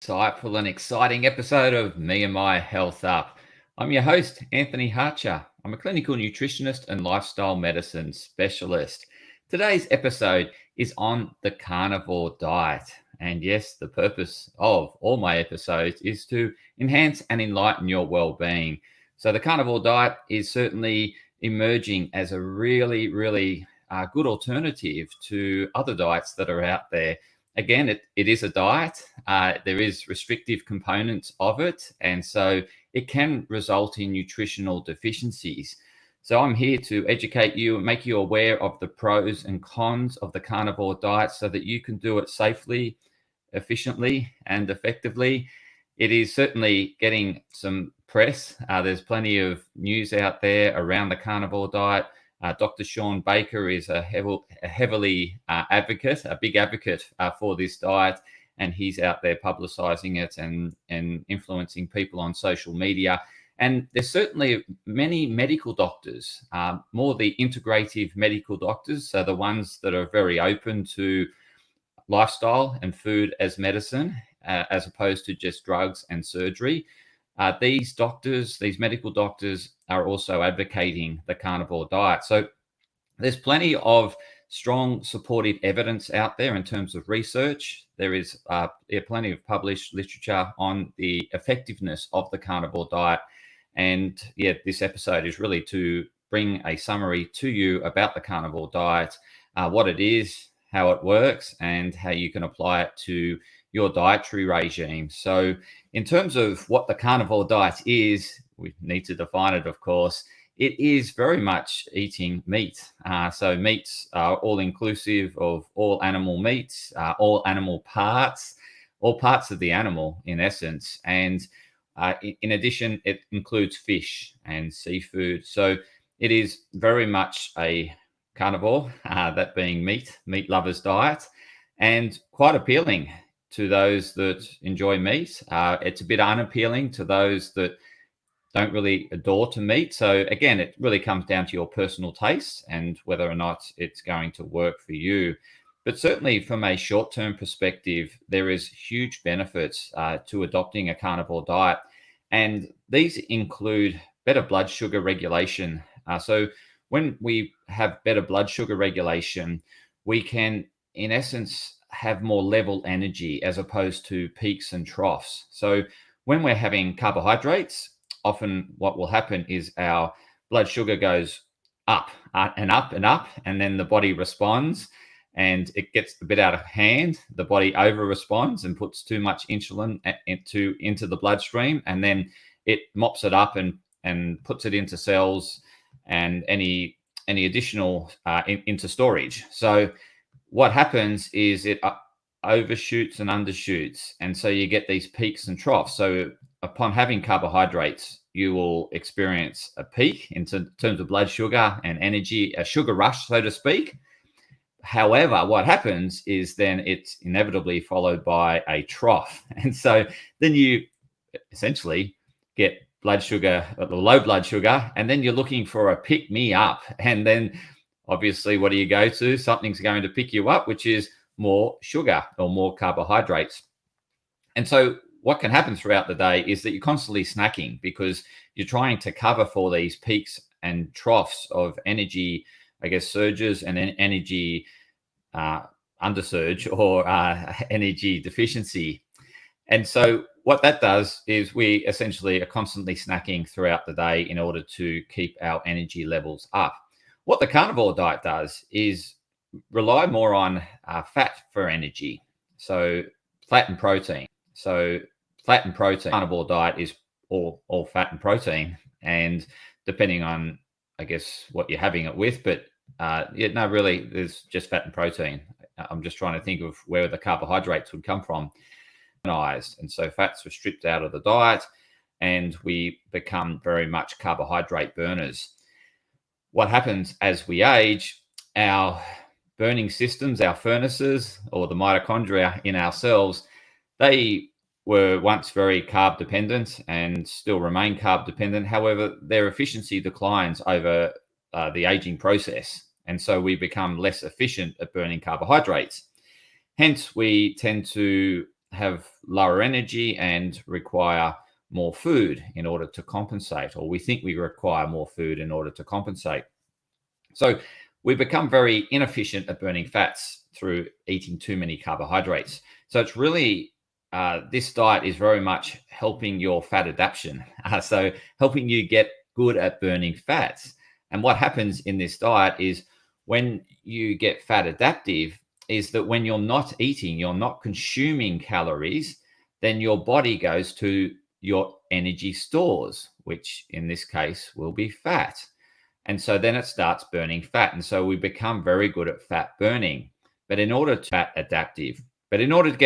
Insightful and exciting episode of Me and My Health Up. I'm your host, Anthony Harcher. I'm a clinical nutritionist and lifestyle medicine specialist. Today's episode is on the carnivore diet. And yes, the purpose of all my episodes is to enhance and enlighten your well-being. So the carnivore diet is certainly emerging as a really good alternative to other diets that are out there. Again, it is a diet. There is restrictive components of it, and so it can result in nutritional deficiencies. So I'm here to educate you and make you aware of the pros and cons of the carnivore diet so that you can do it safely, efficiently, and effectively. It is certainly getting some press. There's plenty of news out there around the carnivore diet. Dr. Sean Baker is a heavily advocate, a big advocate for this diet, and he's out there publicizing it and influencing people on social media. And there's certainly many medical doctors, more the integrative medical doctors, so the ones that are very open to lifestyle and food as medicine, as opposed to just drugs and surgery. These doctors, these medical doctors, are also advocating the carnivore diet. So there's plenty of strong supportive evidence out there in terms of research. There is plenty of published literature on the effectiveness of the carnivore diet. And this episode is really to bring a summary to you about the carnivore diet, what it is, how it works, and how you can apply it to your dietary regime. So in terms of what the carnivore diet is, we need to define it, of course. It is very much eating meat. So meats are all inclusive of all animal meats, all animal parts, all parts of the animal in essence. And in addition, it includes fish and seafood. So it is very much a carnivore, that being meat lovers diet, and quite appealing to those that enjoy meat. It's a bit unappealing to those that don't really adore to meat. So again, it really comes down to your personal tastes and whether or not it's going to work for you. But certainly from a short-term perspective, there is huge benefits to adopting a carnivore diet. And these include better blood sugar regulation. So when we have better blood sugar regulation, we can, in essence, have more level energy as opposed to peaks and troughs. So when we're having carbohydrates, often what will happen is our blood sugar goes up and up and up, and then the body responds and it gets a bit out of hand. The body over responds and puts too much insulin into the bloodstream, and then it mops it up and puts it into cells and any additional into storage. So what happens is it overshoots and undershoots, and so you get these peaks and troughs. So upon having carbohydrates, you will experience a peak in terms of blood sugar and energy, a sugar rush, so to speak. However, what happens is then it's inevitably followed by a trough, and so then you essentially get blood sugar, low blood sugar, and then you're looking for a pick me up, and then obviously, what do you go to? Something's going to pick you up, which is more sugar or more carbohydrates. And so what can happen throughout the day is that you're constantly snacking because you're trying to cover for these peaks and troughs of energy, I guess, surges and energy undersurge or energy deficiency. And so what that does is we essentially are constantly snacking throughout the day in order to keep our energy levels up. What the carnivore diet does is rely more on fat for energy, so fat and protein. So fat and protein. Carnivore diet is all fat and protein, and depending on, I guess, what you're having it with, but really, there's just fat and protein. I'm just trying to think of where the carbohydrates would come from. And so fats were stripped out of the diet, and we become very much carbohydrate burners. What happens as we age, our burning systems, our furnaces, or the mitochondria in our cells, they were once very carb dependent and still remain carb dependent. However, their efficiency declines over the aging process. And so we become less efficient at burning carbohydrates. Hence, we tend to have lower energy and require more food in order to compensate, or we think we require more food in order to compensate. So we become very inefficient at burning fats through eating too many carbohydrates. So it's really this diet is very much helping your fat adaptation. So helping you get good at burning fats. And what happens in this diet is when you get fat adaptive, is that when you're not eating, you're not consuming calories, then your body goes to your energy stores, which in this case will be fat. And so then it starts burning fat. And so we become very good at fat burning. But in order to fat adaptive, but in order to get